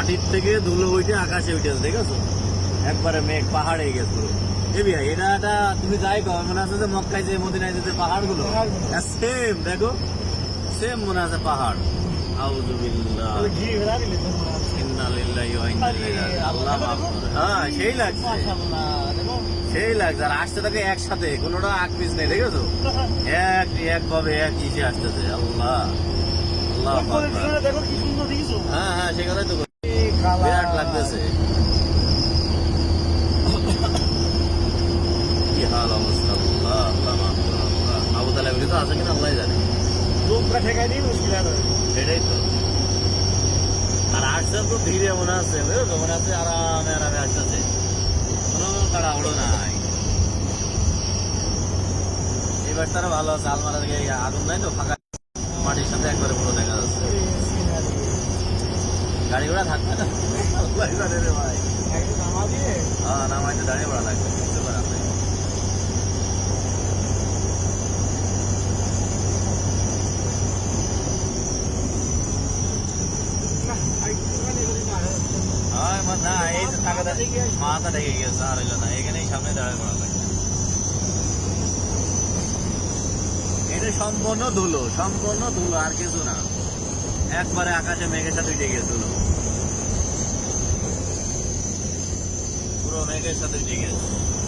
মাটির থেকে ধুলো উঠে আকাশে উঠেছে, দেখেছো? একবারে মেঘ পাহাড়ে গেছে পুরো। এ ভাই, এটা তুমি যাই কর, মনে আছে যে মক্কায় যে মদিনায় যে পাহাড়গুলো সেম, দেখো সেম মনে আছে পাহাড়। আউযুবিল্লাহ, ইন্না লিল্লাহি ওয়া ইন্না ইলাইহি রাজিউন। আল্লাহ মাফ করে। হ্যাঁ, সেই লাগছে, সেই লাগছে। আর আসতে থাকে একসাথে, কোনোটা আগ পিছ নেই, দেখেছো? একভাবে এক ইসে আসতেছে। আল্লাহ আল্লাহ আকবার। হ্যাঁ হ্যাঁ, সেই কথাই তো বলছি। বিরাট লাগতেছে। কি হাল অবস্থা, আল্লাহ আল্লাহ মাফ করো। আবু তালেব তো আছে কিনা আল্লাহ জানে। সেটাই তো। আর আসছে তো ধীরে মনে আছে, বুঝলো? মনে আছে আরামে আরামে আসতেছে, কোনো তাড়াহুড়ো নাই। এবার তারা ভালো আছে, আলমারা থেকে আগুন নাই তো, ফাঁকা মাটির সাথে একবারে পুরো দেখা যাচ্ছে। গাড়ি ঘোড়া থাকবে না, আল্লাহ জানে রে ভাই। হ্যাঁ, নামাইতে দাঁড়িয়ে পড়া লাগবে, বুঝতে পারা নাই। না, এই যে টাকাটা মাথা ঢেকে গেছে, আর হইলো না, এখানেই সামনে দাঁড়িয়ে পড়া লাগবে। এটা সম্পূর্ণ ধুলো, সম্পূর্ণ ধুলো, আর কিছু না। একবারে আকাশে মেঘের সাথে উঠে গেছিল, পুরো মেঘের সাথে উঠে গেছে।